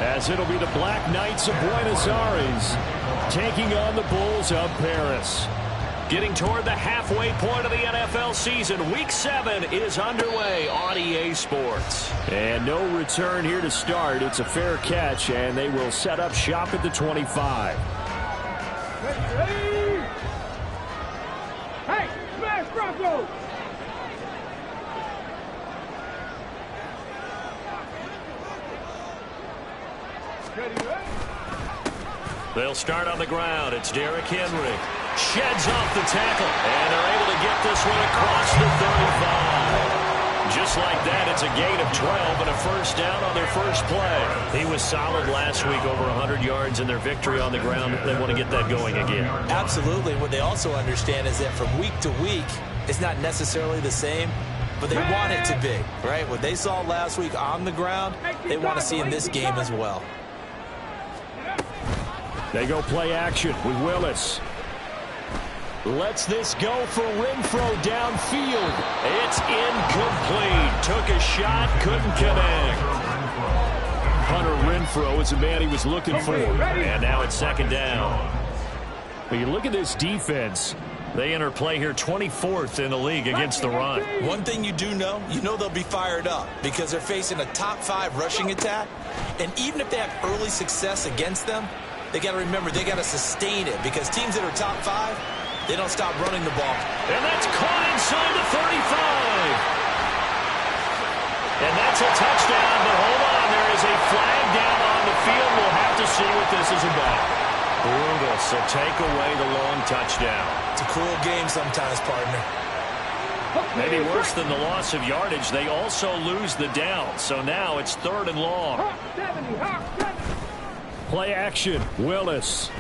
as it'll be the Black Knights of Buenos Aires taking on the Bulls of Paris. Getting toward the halfway point of the NFL season, Week 7 is underway on EA Sports. And no return here to start. It's a fair catch, and they will set up shop at the 25. Hey, smash Bronco! They'll start on the ground. It's Derrick Henry. Sheds off the tackle, and they're able to get this one across the 35. Just like that, it's a gain of 12 and a first down on their first play. He was solid last week, over 100 yards in their victory on the ground. They want to get that going again. Absolutely. What they also understand is that from week to week, it's not necessarily the same, but they want it to be, right? What they saw last week on the ground, they want to see in this game as well. They go play action with Willis. Lets this go for Renfro downfield. It's incomplete. Took a shot, couldn't connect. Hunter Renfro is the man he was looking for. And now it's second down. When you look at this defense, they enter play here 24th in the league against the run. One thing you do know, they'll be fired up because they're facing a top 5 rushing attack. And even if they have early success against them, they got to remember they got to sustain it because teams that are top 5, they don't stop running the ball. And that's caught inside the 35. And that's a touchdown, but hold on. There is a flag down on the field. We'll have to see what this is about. Brutal, so take away the long touchdown. It's a cruel game sometimes, partner. Maybe worse than the loss of yardage, they also lose the down. So now it's 3rd and long. Play action, Willis.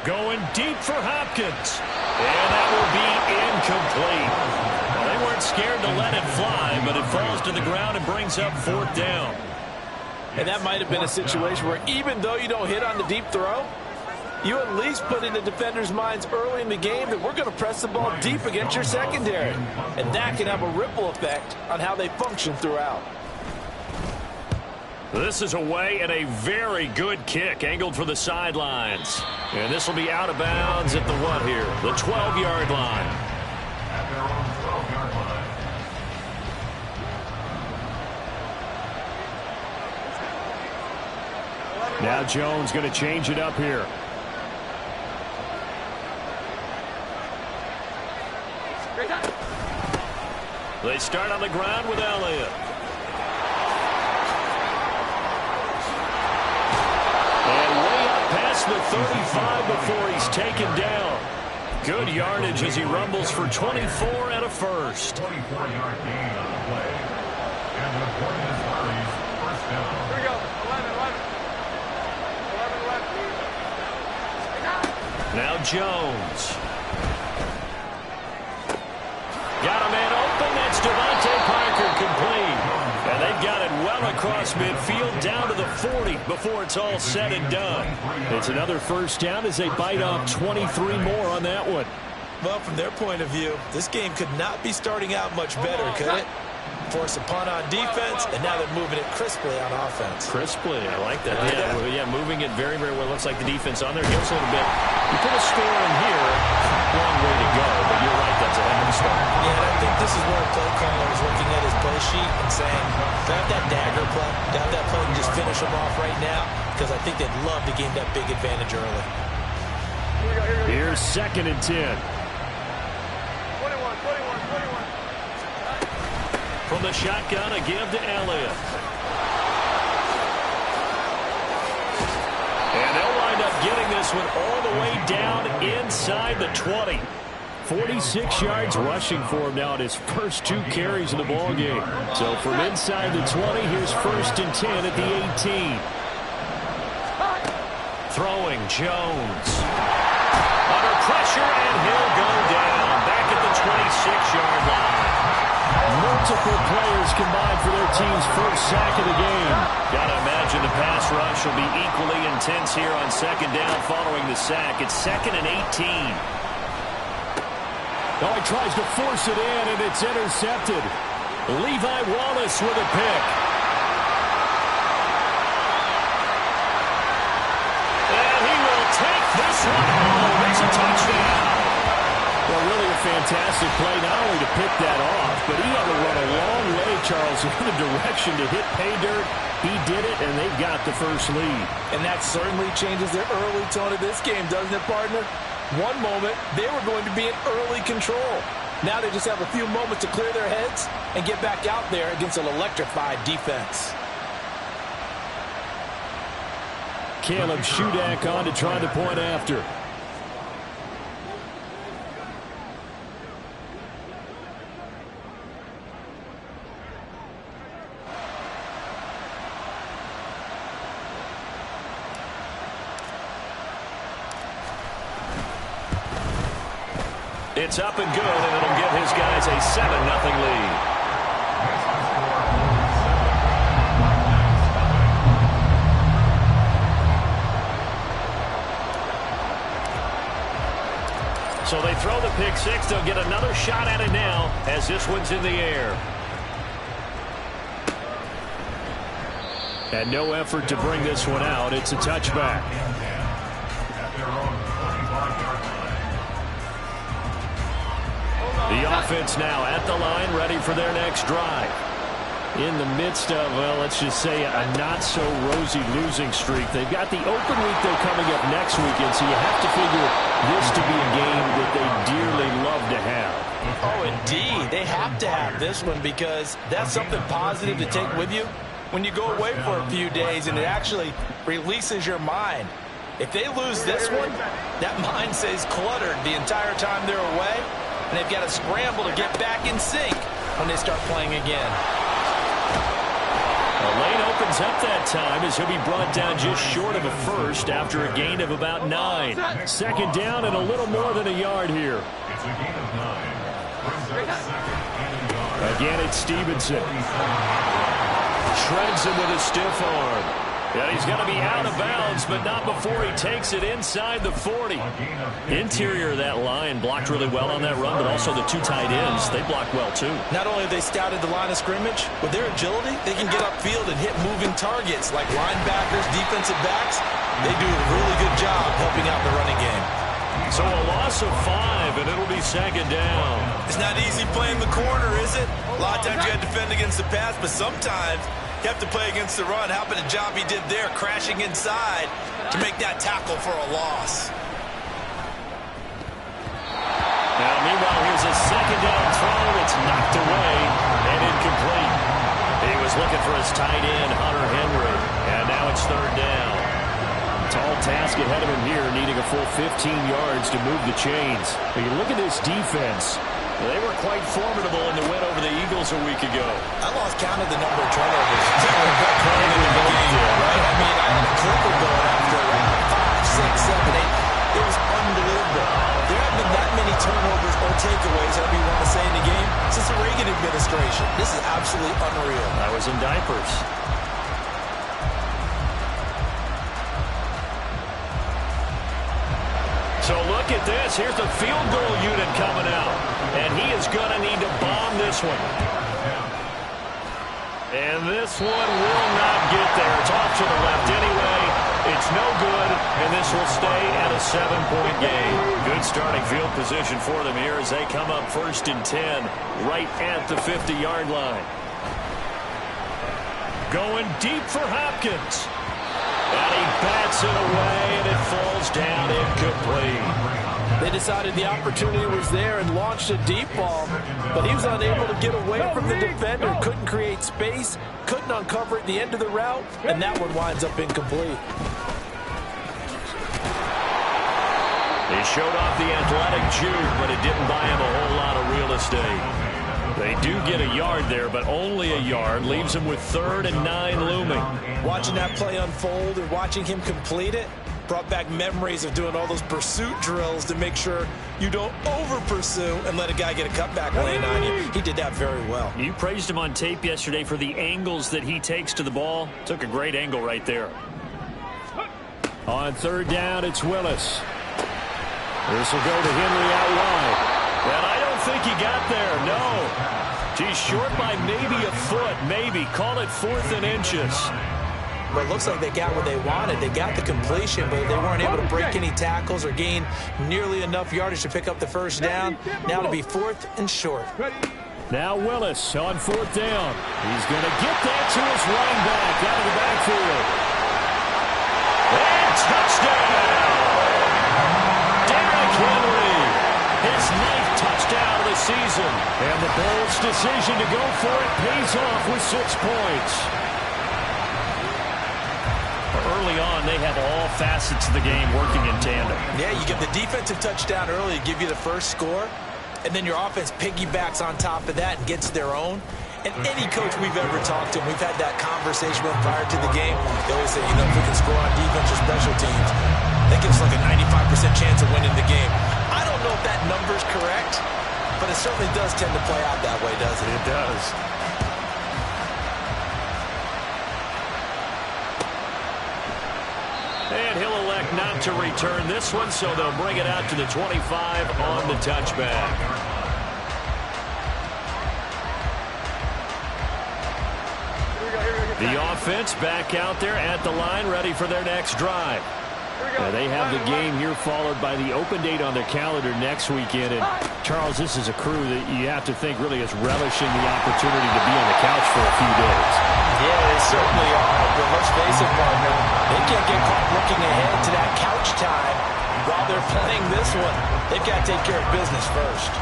Going deep for Hopkins. And that will be incomplete. Well, they weren't scared to let it fly, but it falls to the ground and brings up 4th down. And that might have been a situation where even though you don't hit on the deep throw, you at least put in the defenders' minds early in the game that we're going to press the ball deep against your secondary. And that can have a ripple effect on how they function throughout. This is away and a very good kick angled for the sidelines. And this will be out of bounds at the what here? The 12-yard line. At their own 12-yard line. Now Jones going to change it up here. They start on the ground with Elliott. The 35 before he's taken down. Good yardage as he rumbles for 24 and a first. 24-yard gain on the play. And the Buenos Aires first down. Here we go. 11. Now Jones. Got a man open. That's Devontae Parker complete. And they've got it well across midfield down to the 40 before it's all said and done. It's another first down as they bite off 23 more on that one. Well, from their point of view, this game could not be starting out much better, could it? Force a punt on defense, and now they're moving it crisply on offense. Crisply, I like that. Yeah, moving it very, very well. Looks like the defense on there gives a little bit. You put a score in here, long way to go, but you're right, that's a heck of a start. Yeah, and I think this is where a play caller is looking at his play sheet and saying, grab that dagger play, grab that play and just finish them off right now, because I think they'd love to gain that big advantage early. Here's 2nd and 10. 21. From the shotgun, a give to Elliott. And they'll wind up getting this one all the way down inside the 20. 46 yards rushing for him now at his first 2 carries in the ballgame. So from inside the 20, here's 1st and 10 at the 18. Throwing Jones. Under pressure, and he'll go down. Back at the 26-yard line. Multiple players combined for their team's first sack of the game. Got to imagine the pass rush will be equally intense here on 2nd down following the sack. It's 2nd and 18. Oh, he tries to force it in, and it's intercepted. Levi Wallace with a pick. Impressive play not only to pick that off, but he had to run a long way, Charles, in the direction to hit pay dirt. He did it, and they've got the first lead. And that certainly changes the early tone of this game, doesn't it, partner? One moment, they were going to be in early control. Now they just have a few moments to clear their heads and get back out there against an electrified defense. Caleb Shudak on to try the point after. It's up and good, and it'll give his guys a 7-0 lead. So they throw the pick six. They'll get another shot at it now as this one's in the air. And no effort to bring this one out. It's a touchback. The offense now at the line, ready for their next drive. In the midst of, well, let's just say a not-so-rosy losing streak. They've got the open week, though, coming up next weekend, so you have to figure this to be a game that they dearly love to have. Oh, indeed. They have to have this one because that's something positive to take with you when you go away for a few days, and it actually releases your mind. If they lose this one, that mind stays cluttered the entire time they're away, and they've got to scramble to get back in sync when they start playing again. The lane opens up that time as he'll be brought down just short of a first after a gain of about 9. Second down and a little more than a yard here. It's a gain of 9. Again, it's Stevenson. Shreds him with a stiff arm. And he's going to be out of bounds, but not before he takes it inside the 40. Interior of that line blocked really well on that run, but also the two tight ends, they blocked well too. Not only have they scouted the line of scrimmage, with their agility, they can get upfield and hit moving targets like linebackers, defensive backs. They do a really good job helping out the running game. So a loss of 5, and it'll be second down. It's not easy playing the corner, is it? A lot of times you have to defend against the pass, but sometimes you have to play against the run. How about the job he did there, crashing inside to make that tackle for a loss? Now, meanwhile, here's a second down throw. It's knocked away and incomplete. He was looking for his tight end, Hunter Henry, and now it's third down. Tall task ahead of him here, needing a full 15 yards to move the chains. But you look at this defense. They were quite formidable in the win over the Eagles a week ago. I lost count of the number of turnovers. Right? I mean, I had a clipper going after around 5, 6, 7, 8. It was unbelievable. There haven't been that many turnovers or takeaways, however you want to say, in the game since the Reagan administration. This is absolutely unreal. I was in diapers. So look at this. Here's the field goal unit coming out. And he is going to need to bomb this one. And this one will not get there. It's off to the left anyway. It's no good, and this will stay at a 7-point game. Good starting field position for them here as they come up 1st and 10 right at the 50-yard line. Going deep for Hopkins. And he bats it away, and it falls down incomplete. They decided the opportunity was there and launched a deep ball, but he was unable to get away from the defender, couldn't create space, couldn't uncover at the end of the route, and that one winds up incomplete. He showed off the athletic juke, but it didn't buy him a whole lot of real estate. They do get a yard there, but only a yard. Leaves him with 3rd and 9 looming. Watching that play unfold and watching him complete it brought back memories of doing all those pursuit drills to make sure you don't over-pursue and let a guy get a cutback lane on you. He did that very well. You praised him on tape yesterday for the angles that he takes to the ball. Took a great angle right there. On 3rd down, it's Willis. This will go to Henry out wide. And I don't think he got there, no. He's short by maybe a foot, maybe. Call it 4th and inches. but it looks like they got what they wanted. They got the completion, but they weren't able to break any tackles or gain nearly enough yardage to pick up the first down. Now to be 4th and short. Now Willis on 4th down. He's going to get that to his running back out of the backfield. And touchdown! Derrick Henry, his 9th touchdown of the season. And the Bulls' decision to go for it pays off with 6 points. Early on, they have all facets of the game working in tandem. Yeah, you get the defensive touchdown early to give you the first score, and then your offense piggybacks on top of that and gets their own. And any coach we've ever talked to, and we've had that conversation with prior to the game, they always say, if we can score on defense or special teams, that gives us like a 95% chance of winning the game. I don't know if that number's correct, but it certainly does tend to play out that way, doesn't it? It does. And he'll elect not to return this one, so they'll bring it out to the 25 on the touchback. The offense back out there at the line, ready for their next drive. They have the game here followed by the open date on their calendar next weekend. And, Charles, this is a crew that you have to think really is relishing the opportunity to be on the couch for a few days. Yeah, they certainly are. But let's face it, partner, they can't get caught looking ahead to that couch time while they're playing this one. They've got to take care of business first.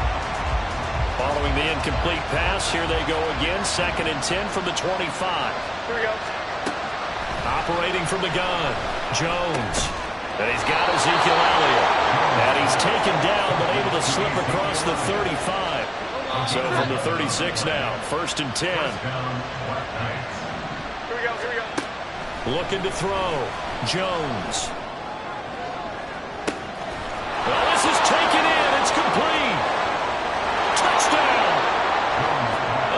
Following the incomplete pass, here they go again. 2nd and 10 from the 25. Here we go. Operating from the gun, Jones. And he's got Ezekiel Elliott. And he's taken down, but able to slip across the 35. So from the 36 now, 1st and 10. Here we go. Here we go. Looking to throw, Jones. Well, this is taken in. It's complete. Touchdown.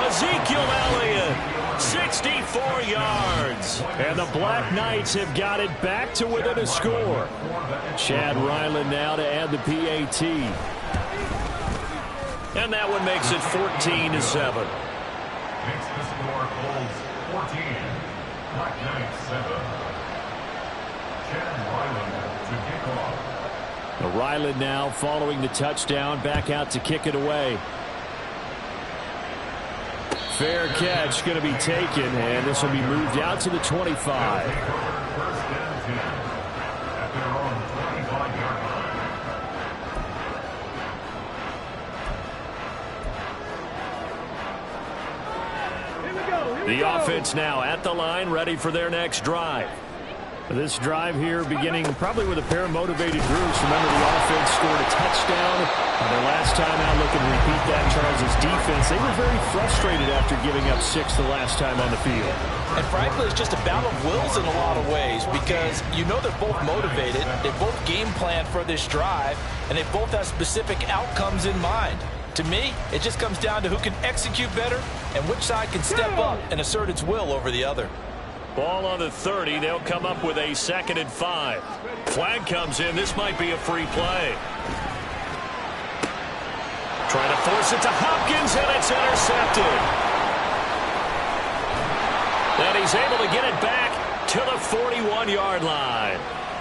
Ezekiel Elliott. 64 yards. And the Black Knights have got it back to within a score. Chad Ryland now to add the PAT. And that one makes it 14-7. Makes the score Bulls 14, Black Knights 7. Chad Ryland to kick off. Ryland now following the touchdown, back out to kick it away. Fair catch going to be taken, and this will be moved out to the 25. First and 10 at their own 25-yard line. Here we go. Here we The go. offense now at the line, ready for their next drive. This drive here beginning probably with a pair of motivated groups. Remember, the offense scored a touchdown. Their last time out, looking to repeat that, Charles' defense. They were very frustrated after giving up 6 the last time on the field. And frankly, it's just a battle of wills in a lot of ways because you know they're both motivated. They both game plan for this drive, and they both have specific outcomes in mind. To me, it just comes down to who can execute better and which side can step up and assert its will over the other. Ball on the 30. They'll come up with a 2nd and 5. Flag comes in. This might be a free play. Trying to force it to Hopkins, and it's intercepted. And he's able to get it back to the 41-yard line.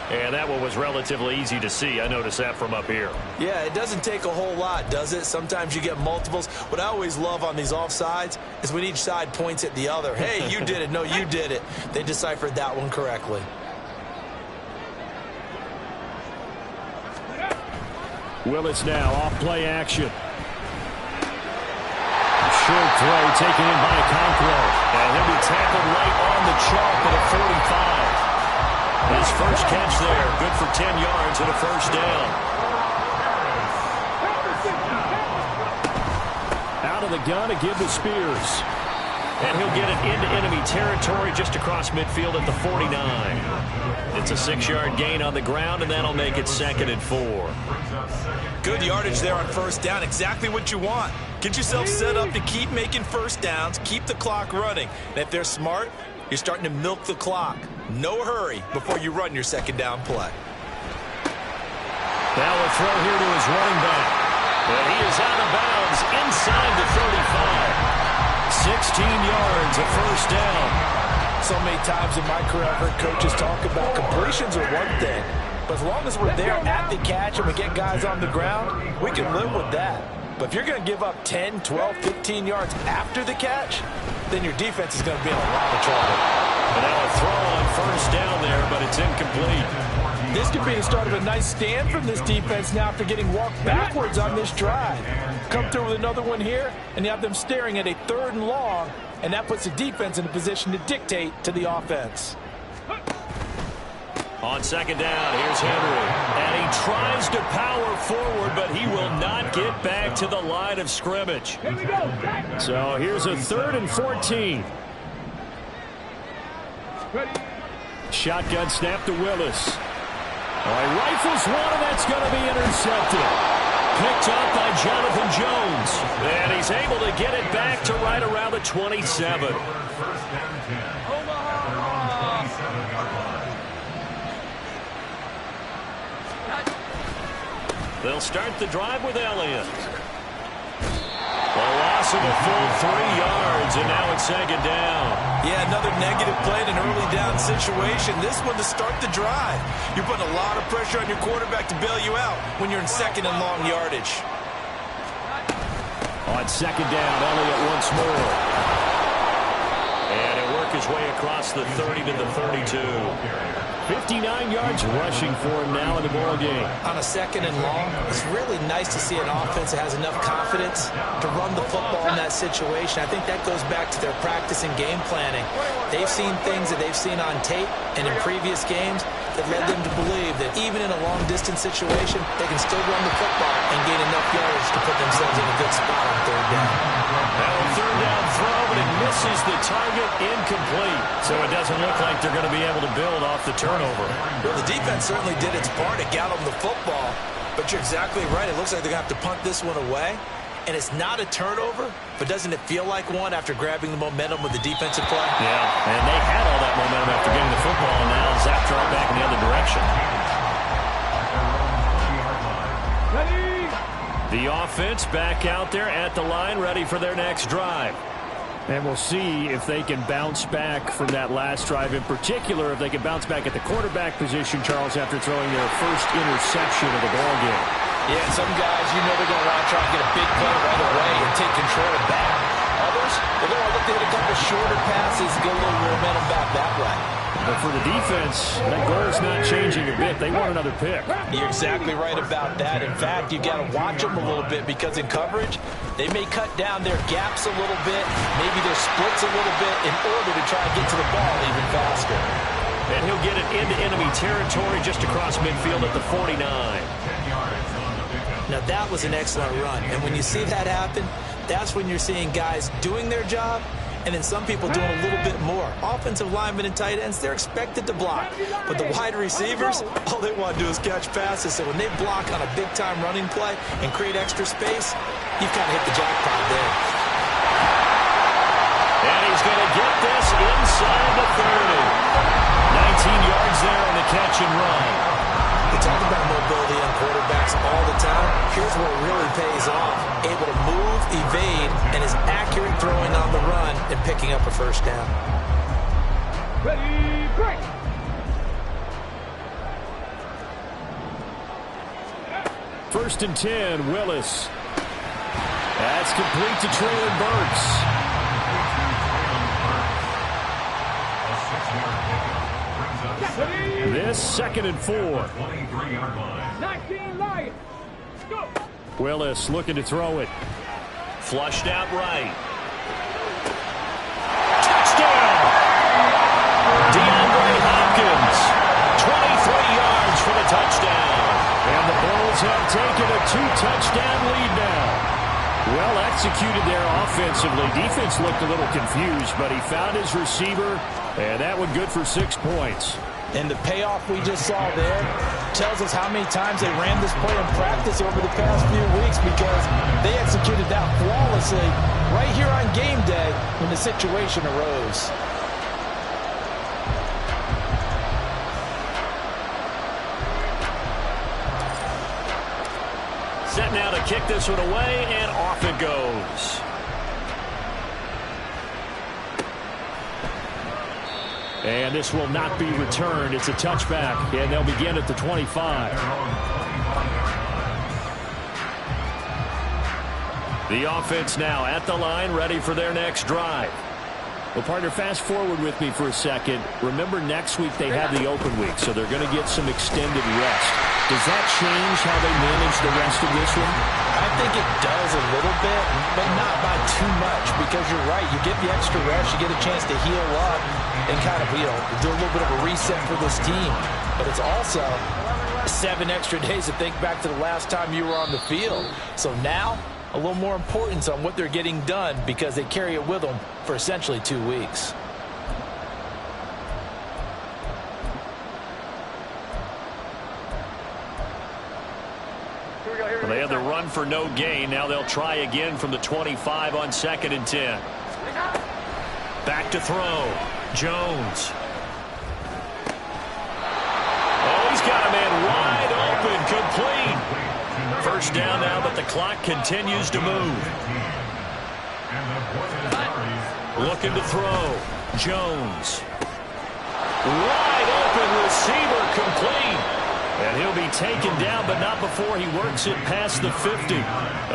And that one was relatively easy to see. I noticed that from up here. Yeah, it doesn't take a whole lot, does it? Sometimes you get multiples. What I always love on these offsides is when each side points at the other. Hey, you did it. No, you did it. They deciphered that one correctly. Willis now off play action. Short throw taken in by Conqueror. And he'll be tackled right on the chalk at a 45. His first catch there, good for 10 yards and a first down. Out of the gun to give to Spears. And he'll get it into enemy territory just across midfield at the 49. It's a 6-yard gain on the ground, and that'll make it 2nd and 4. Good yardage there on first down. Exactly what you want. Get yourself set up to keep making first downs, keep the clock running. And if they're smart, you're starting to milk the clock. No hurry before you run your second down play. Now a throw here to his running back. And he is out of bounds inside the 35. 16 yards, a first down. So many times in my career, I've heard coaches talk about completions are one thing, but as long as we're there at the catch and we get guys on the ground, we can live with that. But if you're going to give up 10, 12, 15 yards after the catch, then your defense is going to be in a lot of trouble. And now a throw on first down there, but it's incomplete. This could be the start of a nice stand from this defense now after getting walked backwards on this drive. Come through with another one here, and you have them staring at a 3rd and long, and that puts the defense in a position to dictate to the offense. On second down, here's Henry. And he tries to power forward, but he will not get back to the line of scrimmage. So here's a 3rd and 14. Shotgun snap to Willis. He rifles one, and that's going to be intercepted. Picked up by Jonathan Jones. And he's able to get it back to right around the 27. They'll start the drive with Elliott. A loss of a full 3 yards, and now it's second down. Yeah, another negative play in an early down situation. This one to start the drive. You're putting a lot of pressure on your quarterback to bail you out when you're in 2nd and long yardage. On second down, Elliott once more. And he'll work his way across the 30 to the 32. 59 yards rushing for him now in the ball game. On a 2nd and long, it's really nice to see an offense that has enough confidence to run the football in that situation. I think that goes back to their practice and game planning. They've seen things that they've seen on tape and in previous games that led them to believe that even in a long-distance situation, they can still run the football and gain enough yards to put themselves in a good spot on 3rd down. Now a 3rd down throw, but it misses the target, incomplete. So it doesn't look like they're going to be able to build off the turnover. Well, the defense certainly did its part. It got them the football, but you're exactly right. It looks like they're going to have to punt this one away. And it's not a turnover, but doesn't it feel like one after grabbing the momentum with the defensive play? Yeah, and they had all that momentum after getting the football, and now Zach right back in the other direction. The offense back out there at the line, ready for their next drive. And we'll see if they can bounce back from that last drive. In particular, if they can bounce back at the quarterback position, Charles, after throwing their first interception of the ballgame. Yeah, some guys, you know they're going to want to try and get a big play right away and take control of that. Others, they're going to look to hit a couple shorter passes and get a little momentum back that way. But for the defense, that goal's not changing a bit. They want another pick. You're exactly right about that. In fact, you've got to watch them a little bit because in coverage, they may cut down their gaps a little bit, maybe their splits a little bit in order to try and get to the ball even faster. And he'll get it into enemy territory just across midfield at the 49. Now, that was an excellent run. And when you see that happen, that's when you're seeing guys doing their job and then some people doing a little bit more. Offensive linemen and tight ends, they're expected to block. But the wide receivers, all they want to do is catch passes. So when they block on a big-time running play and create extra space, you've kind of hit the jackpot there. And he's going to get this inside the 30. 19 yards there on the catch and run. We talk about mobility on quarterbacks all the time. Here's what really pays off. Able to move, evade, and is accurate throwing on the run and picking up a first down. Ready, break! First and 10, Willis. That's complete to Traylon Burks. This 2nd and 4. 19 Lions. Go! Willis looking to throw it. Flushed out right. Touchdown! DeAndre Hopkins. 23 yards for the touchdown. And the Bulls have taken a 2-touchdown lead now. Well executed there offensively. Defense looked a little confused, but he found his receiver, and that one good for 6 points. And the payoff we just saw there tells us how many times they ran this play in practice over the past few weeks because they executed that flawlessly right here on game day when the situation arose. Set now to kick this one away, and off it goes. And this will not be returned. It's a touchback, and they'll begin at the 25. The offense now at the line, ready for their next drive. Well, partner, fast forward with me for a second. Remember, next week they have the open week, so they're going to get some extended rest. Does that change how they manage the rest of this one? I think it does a little bit, but not by too much, because you're right. You get the extra rest, you get a chance to heal up and kind of, do a little bit of a reset for this team. But it's also 7 extra days to think back to the last time you were on the field. So now, a little more importance on what they're getting done because they carry it with them for essentially 2 weeks. Well, they had the run for no gain. Now they'll try again from the 25 on 2nd and 10. Back to throw. Jones. Oh, he's got a man wide open, complete. First down now, but the clock continues to move. Looking to throw. Jones. Wide open receiver, complete. And he'll be taken down, but not before he works it past the 50.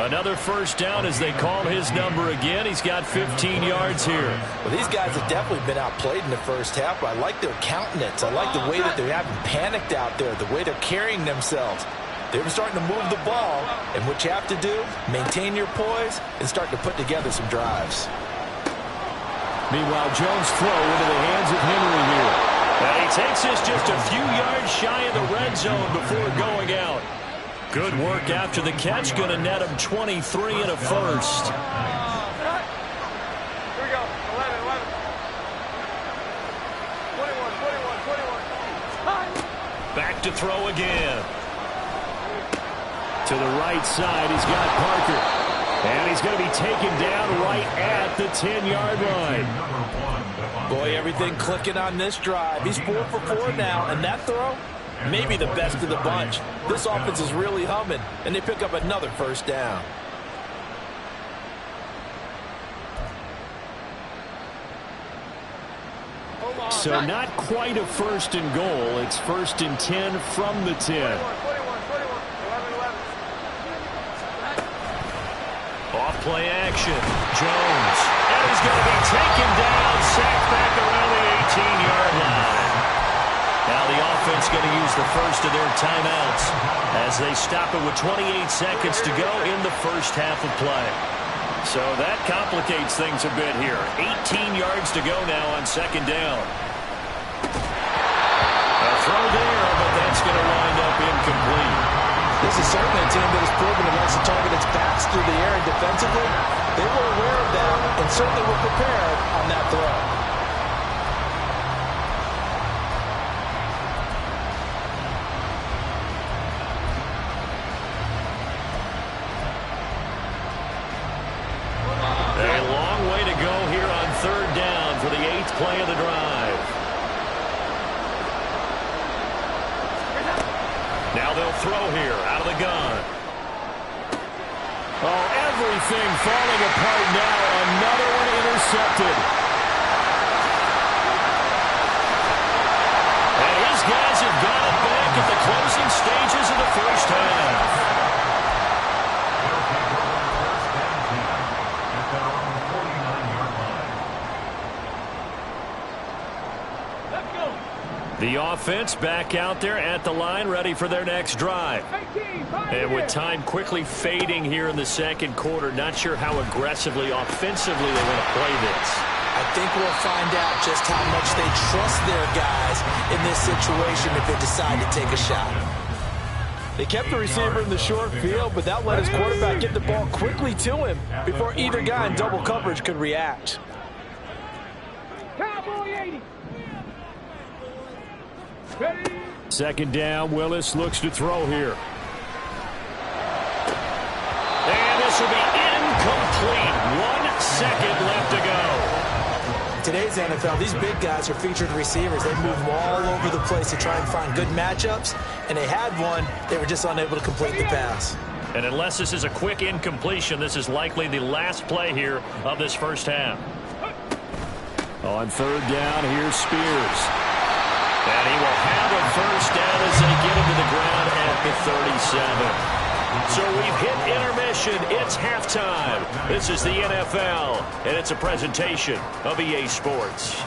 Another first down as they call his number again. He's got 15 yards here. Well, these guys have definitely been outplayed in the first half, but I like their countenance. I like the way that they haven't panicked out there, the way they're carrying themselves. They're starting to move the ball, and what you have to do, maintain your poise and start to put together some drives. Meanwhile, Jones' throw into the hands of Henry here. And he takes this just a few yards shy of the red zone before going out. Good work after the catch. Going to net him 23 and a first. Here we go. 11, 11. 21. Back to throw again. To the right side, he's got Parker. And he's going to be taken down right at the 10-yard line. Boy, everything clicking on this drive. He's 4 for 4 now, and that throw, maybe the best of the bunch. This offense is really humming, and they pick up another first down. So not quite a first and goal. It's 1st and 10 from the 10. Off-play action. Jones. And he's going to be taken down, sacked back around the 18-yard line. Now the offense going to use the first of their timeouts as they stop it with 28 seconds to go in the first half of play. So that complicates things a bit here. 18 yards to go now on 2nd down. A throw there, but that's going to wind up incomplete. This is certainly a team that has proven it likes to target its backs through the air and defensively. They were aware of that and certainly were prepared on that throw. A long way to go here on 3rd down for the 8th play of the drive. Now they'll throw here out of the gun. Oh, everything falling apart now. Another one intercepted. And his guys have got it back at the closing stages of the first half. The offense back out there at the line, ready for their next drive. And with time quickly fading here in the 2nd quarter, not sure how aggressively, offensively they want to play this. I think we'll find out just how much they trust their guys in this situation if they decide to take a shot. They kept the receiver in the short field, but that let his quarterback get the ball quickly to him before either guy in double coverage could react. Cowboy 80. 2nd down, Willis looks to throw here. And this will be incomplete. 1 second left to go. In today's NFL, these big guys are featured receivers. They move them all over the place to try and find good matchups, and they had one. They were just unable to complete the pass. And unless this is a quick incompletion, this is likely the last play here of this first half. On third down, here's Spears. And he will have a first down as they get him to the ground at the 37. So we've hit intermission. It's halftime. This is the NFL, and it's a presentation of EA Sports.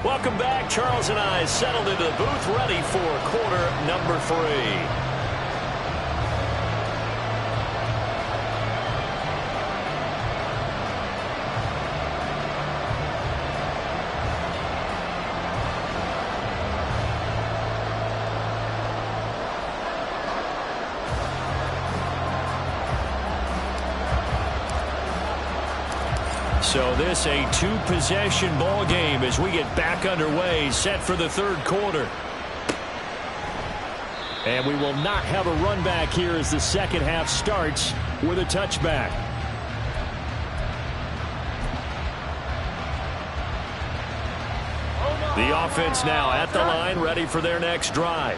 Welcome back. Charles and I settled into the booth, ready for quarter number 3. So this a two-possession ball game as we get back underway, set for the third quarter. And we will not have a run back here as the second half starts with a touchback. The offense now at the line, ready for their next drive.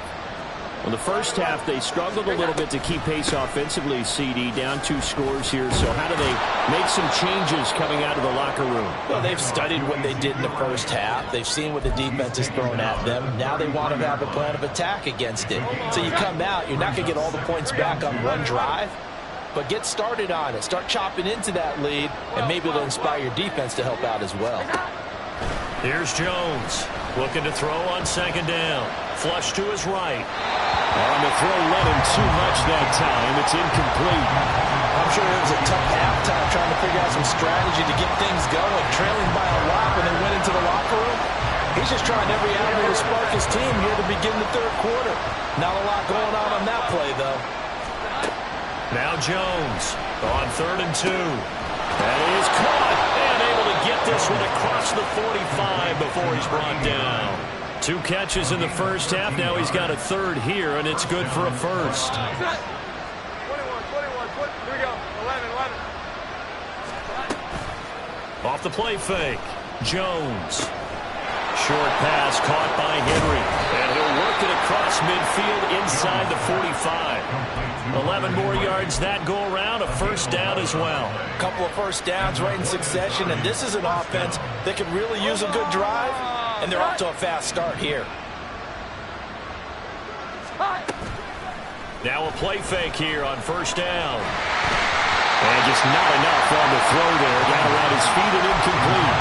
In the first half, they struggled a little bit to keep pace offensively, CD, down 2 scores here. So how do they make some changes coming out of the locker room? Well, they've studied what they did in the first half. They've seen what the defense has thrown at them. Now they want to have a plan of attack against it. So you come out, you're not going to get all the points back on one drive, but get started on it. Start chopping into that lead, and maybe it'll inspire your defense to help out as well. Here's Jones, looking to throw on second down. Flush to his right. On the throw, led him too much that time. It's incomplete. I'm sure it was a tough halftime trying to figure out some strategy to get things going. Trailing by a lot when they went into the locker room. He's just trying every avenue to spark his team here to begin the third quarter. Not a lot going on that play, though. Now Jones on 3rd and 2. That is caught and able to get this one across the 45 before he's brought down. 2 catches in the first half. Now he's got a third here, and it's good for a first. 21, here we go, 11. Off the play fake, Jones. Short pass caught by Henry, and he'll work it across midfield inside the 45. 11 more yards that go around, a first down as well. A couple of first downs right in succession, and this is an offense that could really use a good drive, and they're off to a fast start here. Now a play fake here on first down. And just not enough on the throw there. Got around his feet and incomplete.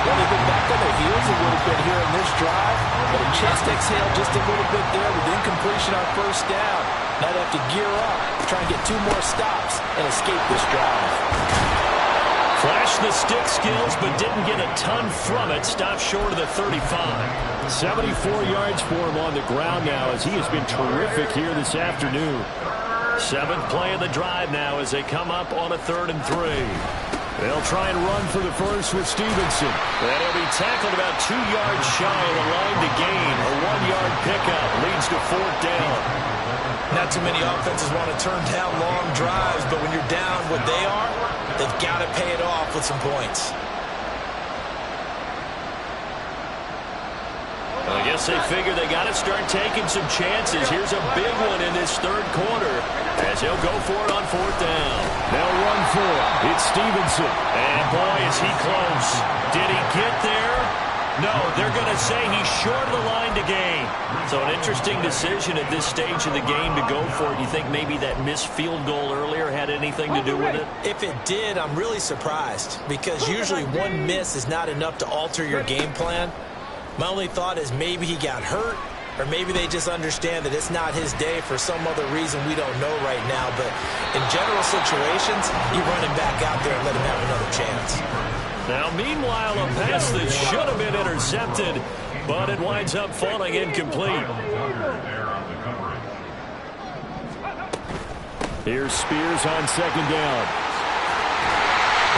Well, they've been back on their heels a little bit here in this drive, but a chance to exhale just a little bit there with incompletion on first down. Now they have to gear up, try and get 2 more stops, and escape this drive. Flashed the stick skills, but didn't get a ton from it. Stopped short of the 35. 74 yards for him on the ground now as he has been terrific here this afternoon. 7th play of the drive now as they come up on a 3rd and 3. They'll try and run for the first with Stevenson. And he'll be tackled about 2 yards shy of the line to gain. A 1-yard pickup leads to 4th down. Not too many offenses want to turn down long drives, but when you're down what they are, they've got to pay it off with some points. Well, I guess they figure they got to start taking some chances. Here's a big one in this third quarter as he'll go for it on 4th down. They'll run for it. It's Stevenson. And boy, is he close. Did he get there? No, they're going to say he's short of the line to gain. So an interesting decision at this stage of the game to go for it. You think maybe that missed field goal earlier had anything to do with it? If it did, I'm really surprised because usually one miss is not enough to alter your game plan. My only thought is maybe he got hurt, or maybe they just understand that it's not his day for some other reason we don't know right now. But in general situations, you run him back out there and let him have another chance. Now, meanwhile, a pass that should have been intercepted, but it winds up falling incomplete. Here's Spears on 2nd down.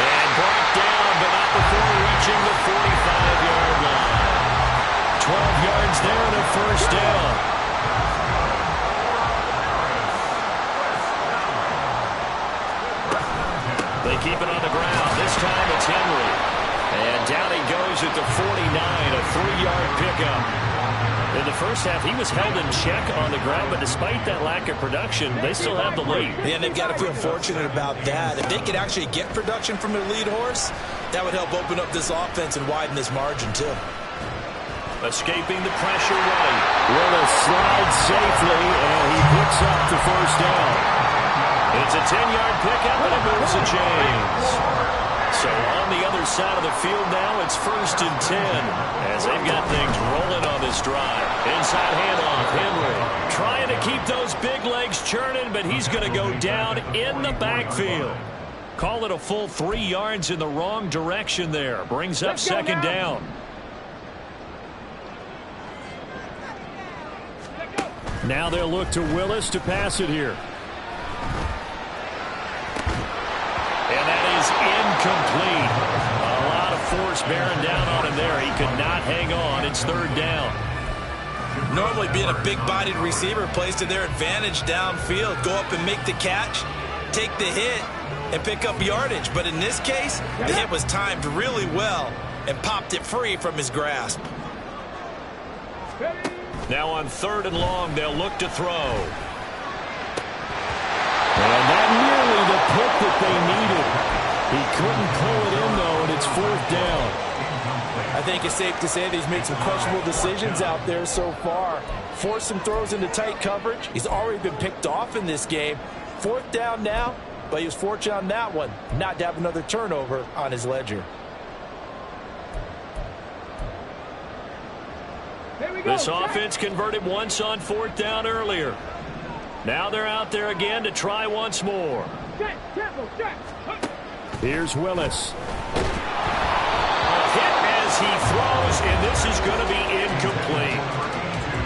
And brought down, but not before reaching the 45-yard line. 12 yards yards there and a first down. They keep it on the ground. This time it's Henry. And down he goes at the 49, a 3-yard pickup. In the first half, he was held in check on the ground, but despite that lack of production, they still have the lead. Yeah, and they've got to feel fortunate about that. If they could actually get production from their lead horse, that would help open up this offense and widen this margin, too. Escaping the pressure right. Willis slides safely, and he picks up the first down. It's a 10-yard pickup, and it moves the chains. So on the other side of the field now, it's 1st and 10 as they've got things rolling on this drive. Inside handoff, Henry trying to keep those big legs churning, but he's going to go down in the backfield. Call it a full 3 yards in the wrong direction there. Brings up 2nd down. Now they'll look to Willis to pass it here. And that is incomplete. A lot of force bearing down on him there. He could not hang on. It's 3rd down. Normally being a big-bodied receiver plays to their advantage downfield. Go up and make the catch, take the hit, and pick up yardage. But in this case, the hit was timed really well and popped it free from his grasp. Now on 3rd and long, they'll look to throw. And that nearly the pick that they needed. He couldn't pull it in, though, and it's 4th down. I think it's safe to say that he's made some questionable decisions out there so far. Forced some throws into tight coverage. He's already been picked off in this game. 4th down now, but he was fortunate on that one not to have another turnover on his ledger. This offense converted once on 4th down earlier. Now they're out there again to try once more. Here's Willis. A hit as he throws, and this is going to be incomplete.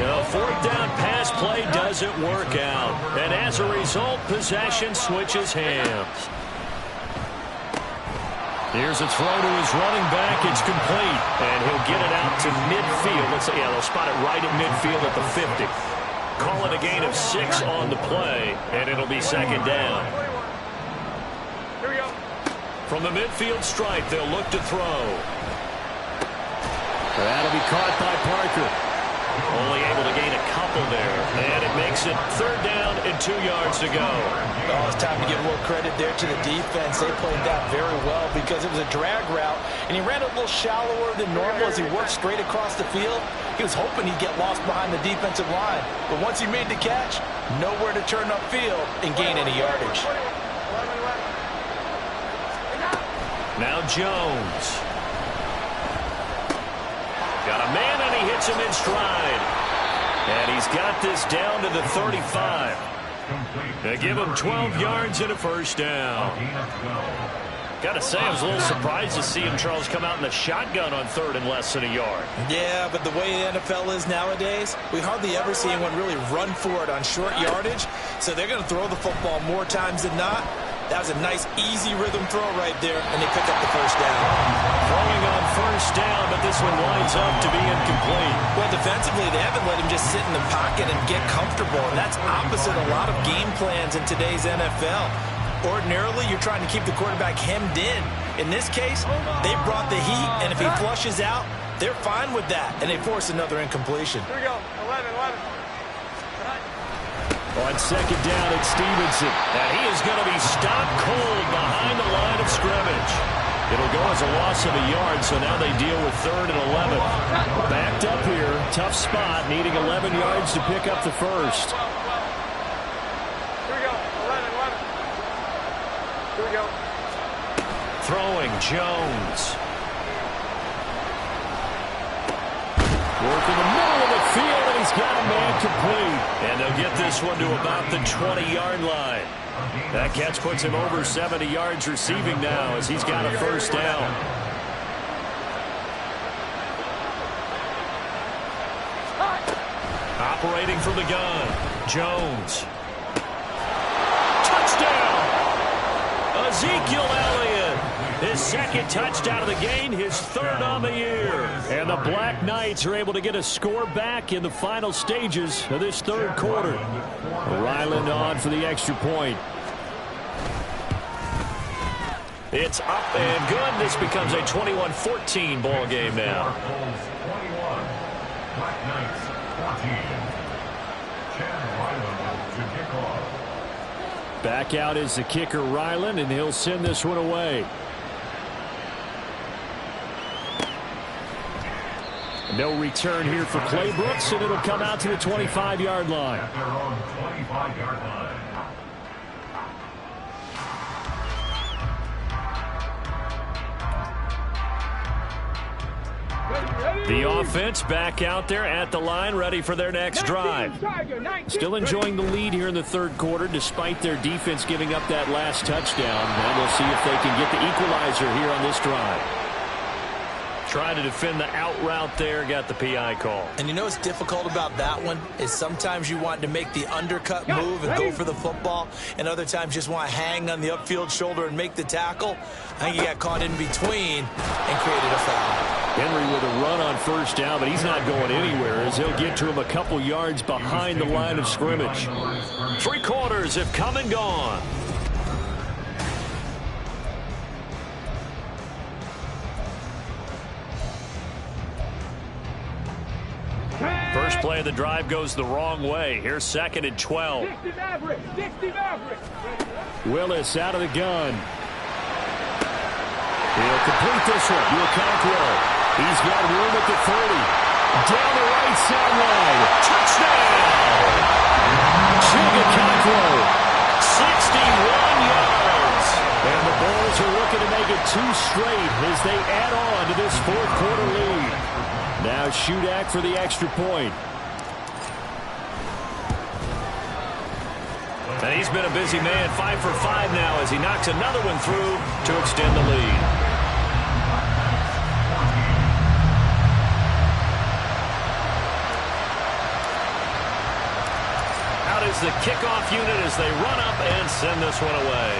The 4th down pass play doesn't work out. And as a result, possession switches hands. Here's a throw to his running back. It's complete. And he'll get it out to midfield. They'll spot it right at midfield at the 50. Call it a gain of 6 on the play, and it'll be 2nd down. Here we go. From the midfield stripe, they'll look to throw. That'll be caught by Parker. Only able to gain a couple there, and it makes it 3rd down and 2 yards to go. Oh, it's time to give a little credit there to the defense. They played that very well because it was a drag route, and he ran a little shallower than normal as he worked straight across the field. He was hoping he'd get lost behind the defensive line, but once he made the catch, nowhere to turn upfield and gain any yardage. Now Jones. Got a man, and he hits him in stride. And he's got this down to the 35. They give him 12 yards and a first down. Got to say, I was a little surprised to see him, Charles, come out in the shotgun on 3rd and less than a yard. Yeah, but the way the NFL is nowadays, we hardly ever see anyone really run for it on short yardage. So they're going to throw the football more times than not. That was a nice, easy rhythm throw right there, and they pick up the first down. Throwing on first down, but this one winds up to be incomplete. Well, defensively, they haven't let him just sit in the pocket and get comfortable, and that's opposite a lot of game plans in today's NFL. Ordinarily, you're trying to keep the quarterback hemmed in. In this case, they brought the heat, and if he flushes out, they're fine with that, and they force another incompletion. Here we go. 11. On 2nd down, it's Stevenson. And he is going to be stopped cold behind the line of scrimmage. It'll go as a loss of a yard, so now they deal with 3rd and 11. Backed up here, tough spot, needing 11 yards to pick up the first. Here we go. 11. Here we go. Throwing, Jones. Working the middle of the field, and he's got a man complete. And they'll get this one to about the 20-yard line. That catch puts him over 70 yards receiving now as he's got a first down. Operating from the gun, Jones. Touchdown! Ezekiel Elliott. His second touchdown of the game, his third on the year. And the Black Knights are able to get a score back in the final stages of this third quarter. Ryland on for the extra point. It's up and good. This becomes a 21-14 ball game now. Black Knights 14. Chad Ryland to kick off. Back out is the kicker, Ryland, and he'll send this one away. No return here for Claybrooks, and it'll come out to the 25-yard line. At their own 25-yard line. The offense back out there at the line, ready for their next drive. Still enjoying the lead here in the third quarter, despite their defense giving up that last touchdown. And we'll see if they can get the equalizer here on this drive. Trying to defend the out route there, got the PI call. And you know what's difficult about that one is sometimes you want to make the undercut move and go for the football, and other times just want to hang on the upfield shoulder and make the tackle. I think he got caught in between and created a foul. Henry with a run on first down, but he's not going anywhere as he'll get to him a couple yards behind the line of scrimmage. 3 quarters have come and gone. First play of the drive goes the wrong way. Here's 2nd and 12. Willis out of the gun. He'll complete this one. Okonkwo. He's got room at the 30. Down the right sideline. Touchdown! Okonkwo. 61 yards. And the Bulls are looking to make it 2 straight as they add on to this fourth quarter lead. Now Shudak for the extra point. And he's been a busy man, 5 for 5 now as he knocks another one through to extend the lead. Out is the kickoff unit as they run up and send this one away.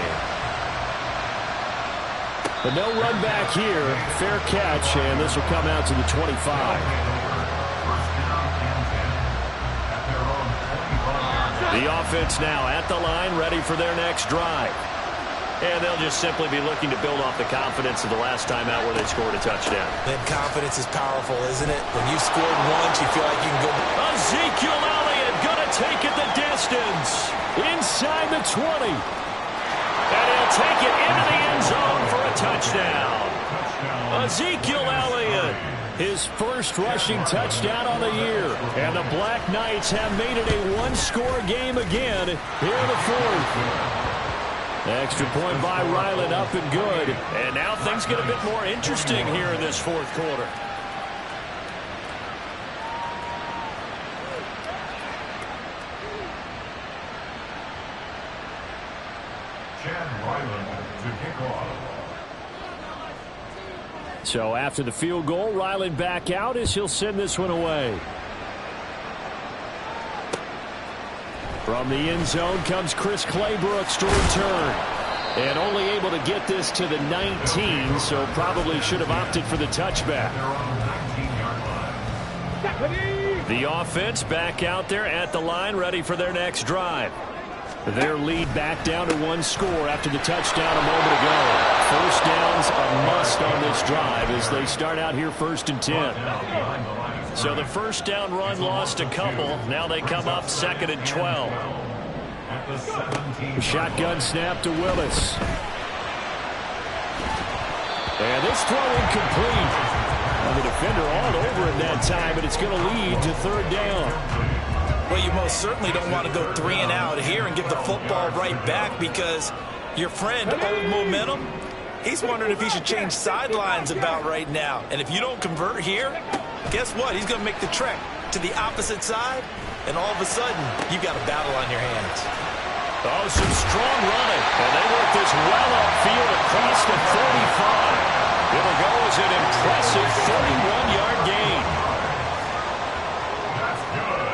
But no run back here. Fair catch, and this will come out to the 25. The offense now at the line, ready for their next drive. And they'll just simply be looking to build off the confidence of the last time out where they scored a touchdown. That confidence is powerful, isn't it? When you scored once, you feel like you can go. Ezekiel Elliott gonna take it the distance. Inside the 20. And he'll take it into the end zone for a touchdown. Ezekiel Elliott, his first rushing touchdown on the year. And the Black Knights have made it a one-score game again here in the fourth. Extra point by Ryland, up and good. And now things get a bit more interesting here in this fourth quarter. Chad Ryland to kick off. So after the field goal, Ryland back out as he'll send this one away. From the end zone comes Chris Claybrooks to return. And only able to get this to the 19, so probably should have opted for the touchback. The offense back out there at the line, ready for their next drive. Their lead back down to 1 score after the touchdown a moment ago. First down's a must on this drive as they start out here 1st and 10. So the first down run lost a couple. Now they come up 2nd and 12. Shotgun snap to Willis. And this throw incomplete. And the defender all over him that time, but it's going to lead to 3rd down. Well, you most certainly don't want to go 3 and out here and give the football right back because your friend, Old Momentum, he's wondering if he should change sidelines about right now. And if you don't convert here, guess what? He's going to make the trek to the opposite side, and all of a sudden, you've got a battle on your hands. Oh, some strong running. And they work this well upfield across the 45. It'll go as an impressive 31-yard gain. That's good.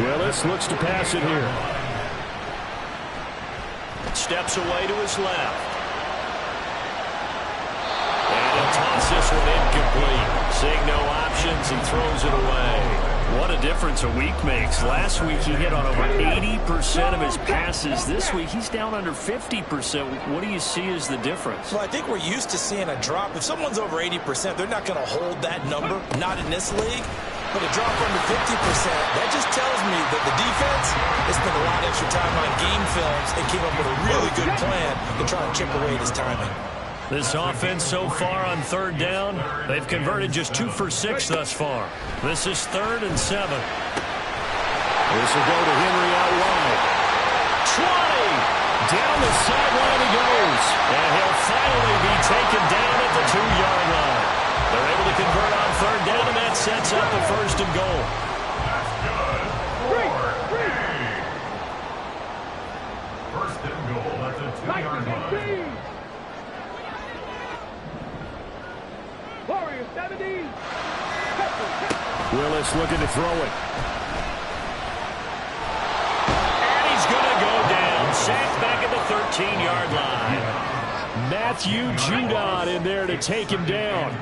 4. Willis looks to pass it here. steps away to his left. And he'll toss this one incomplete. Seeing no options, he throws it away. What a difference a week makes. Last week he hit on over 80% of his passes. This week he's down under 50%. What do you see as the difference? Well, I think we're used to seeing a drop. If someone's over 80%, they're not going to hold that number, not in this league. But a drop under 50%, that just tells me that the defense has spent a lot of extra time on game films and came up with a really good plan to try and chip away at his timing. This offense so far on third down, they've converted just 2 for 6 thus far. This is 3rd and 7. This will go to Henry out wide. 20! Down the sideline he goes. And he'll finally be taken down at the 2-yard line. They're able to convert on third down, and that sets up a 1st and goal. That's good. 1st and goal at the 2-yard line. Willis looking to throw it. And he's going to go down. Sacked back at the 13-yard line. Matthew Judon in there to take him down.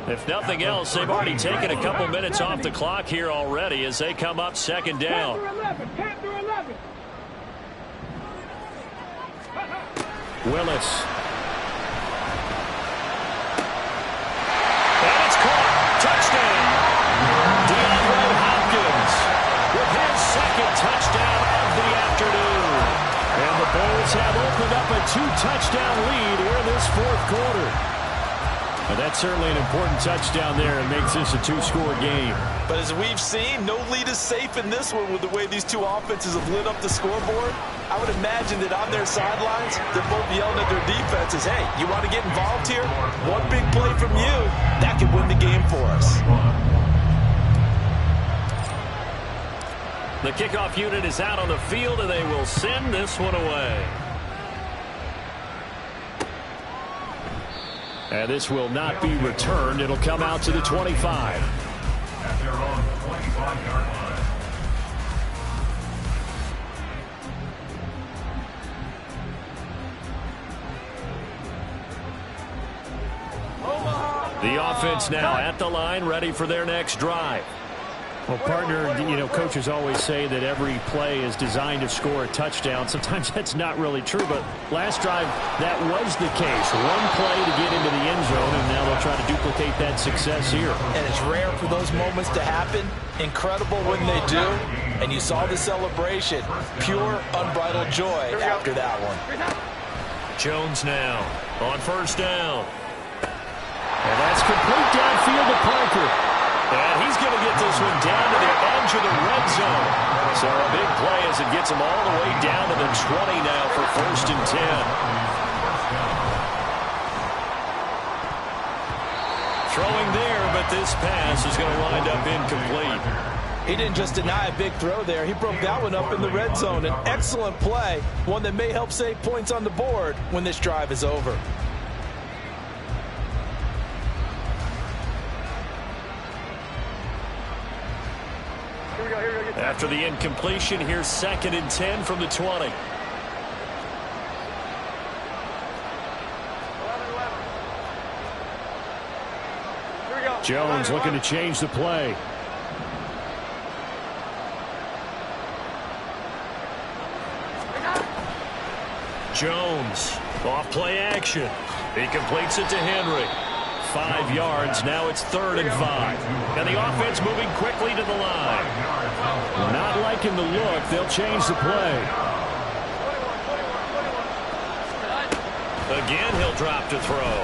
If nothing else, they've already taken a couple minutes off the clock here already as they come up 2nd down. Willis. And it's caught. Touchdown. DeAndre Hopkins with his 2nd touchdown of the afternoon. And the Bulls have opened up a 2-touchdown lead here in this 4th quarter. And that's certainly an important touchdown there. It makes this a 2-score game. But as we've seen, no lead is safe in this one with the way these two offenses have lit up the scoreboard. I would imagine that on their sidelines, they're both yelling at their defenses, hey, you want to get involved here? One big play from you, that could win the game for us. The kickoff unit is out on the field, and they will send this one away. And this will not be returned. It'll come out to the 25. At their own 25-yard line. The offense now at the line, ready for their next drive. Well, partner, you know, coaches always say that every play is designed to score a touchdown. Sometimes that's not really true, but last drive, that was the case. One play to get into the end zone, and now they'll try to duplicate that success here. And it's rare for those moments to happen. Incredible when they do. And you saw the celebration. Pure, unbridled joy after that one. Jones now on 1st down. And that's complete downfield to Parker. And he's going to get this one down to the edge of the red zone. So a big play as it gets him all the way down to the 20 now for 1st and 10. Throwing there, but this pass is going to wind up incomplete. He didn't just deny a big throw there. He broke that one up in the red zone. An excellent play, one that may help save points on the board when this drive is over. After the incompletion, here's 2nd and 10 from the 20. Jones looking to change the play. Jones, off play action. He completes it to Henry. 5 yards, now it's 3rd and 5. And the offense moving quickly to the line. Not liking the look, they'll change the play. Again, he'll drop to throw.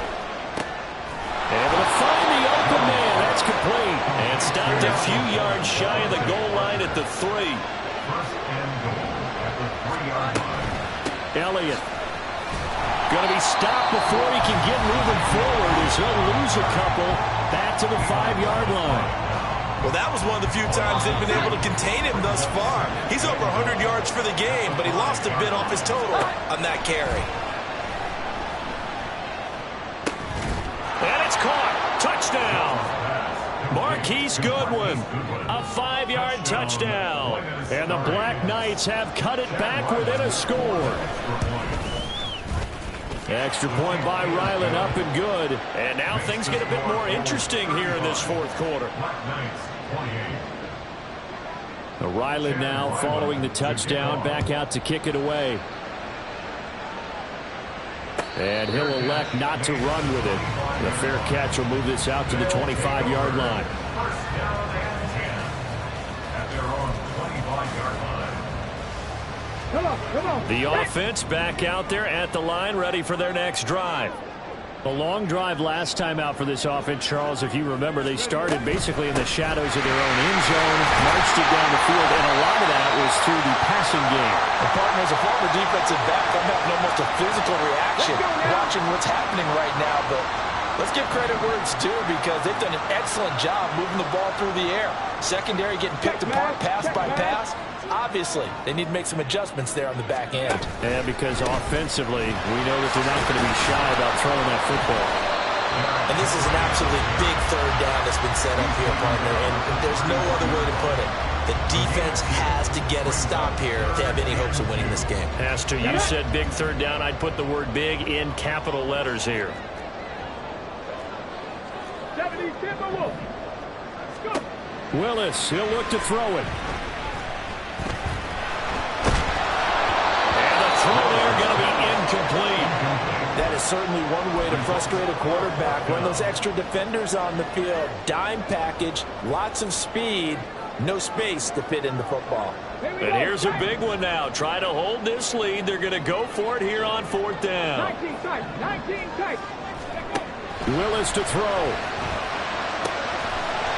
Able to find the open man, that's complete. And stopped a few yards shy of the goal line at the 3. 1st and goal at the 3-yard line. Elliott going to be stopped before he can get moving forward as he'll lose a couple back to the 5-yard line. Well, that was one of the few times they've been able to contain him thus far. He's over 100 yards for the game, but he lost a bit off his total on that carry. And it's caught. Touchdown. Marquise Goodwin. A 5-yard touchdown. And the Black Knights have cut it back within a score. Extra point by Ryland, up and good. And now things get a bit more interesting here in this fourth quarter. Ryland now following the touchdown, back out to kick it away. And he'll elect not to run with it. The fair catch will move this out to the 25-yard line. The offense back out there at the line, ready for their next drive. A long drive last time out for this offense, Charles. If you remember, they started basically in the shadows of their own end zone, marched it down the field, and a lot of that was through the passing game. And partner, as a former defensive back, I'm having almost a physical reaction watching what's happening right now. But let's give credit where it's due, because they've done an excellent job moving the ball through the air. Secondary getting picked apart pass by pass. Obviously, they need to make some adjustments there on the back end. And because offensively, we know that they're not going to be shy about throwing that football. And this is an absolutely big third down that's been set up here, partner, and there's no other way to put it. The defense has to get a stop here if they have any hopes of winning this game. Has to. You said big third down. I'd put the word big in capital letters here. Willis, he'll look to throw it. Incomplete. That is certainly one way to frustrate a quarterback. Run those extra defenders on the field. Dime package, lots of speed, no space to fit in the football. And here's a big one now. Try to hold this lead. They're going to go for it here on fourth down. 19 tight. Willis to throw.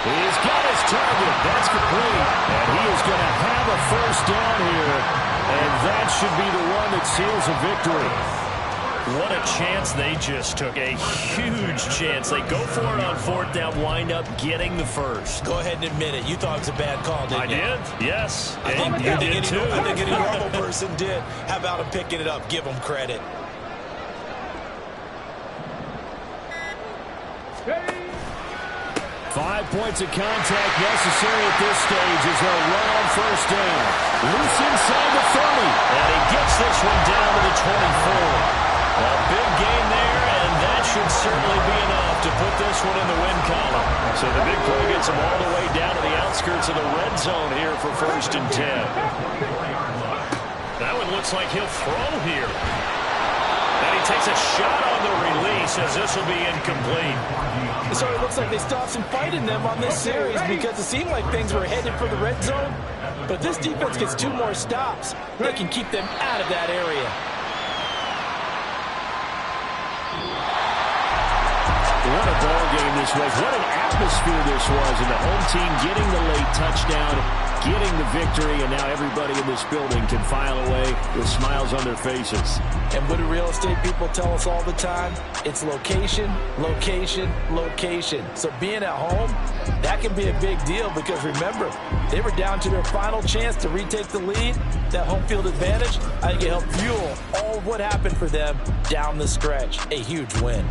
He's got his target. That's complete. And he is going to have a first down here. And that should be the one that seals a victory. What a chance they just took. A huge chance. They go for it on fourth down, wind up getting the first. Go ahead and admit it. You thought it was a bad call, didn't you? I did, yes. I think did too. I think any normal person did. How about him picking it up? Give him credit. Hey. 5 points of contact necessary at this stage as they'll run on first down. Loose inside the 30. And he gets this one down to the 24. A big gain there, and that should certainly be enough to put this one in the win column. So the big play gets him all the way down to the outskirts of the red zone here for 1st and 10. That one looks like he'll throw here. And he takes a shot on the release as this will be incomplete. So it looks like they still have some fight in them on this series, because it seemed like things were headed for the red zone. But this defense gets 2 more stops. They can keep them out of that area. What a ball game this was. What an atmosphere this was. And the home team getting the late touchdown, getting the victory, and now everybody in this building can file away with smiles on their faces. And what do real estate people tell us all the time? It's location, location, location. So being at home, that can be a big deal, because remember, they were down to their final chance to retake the lead. That home field advantage, I think it helped fuel all of what happened for them down the stretch. A huge win.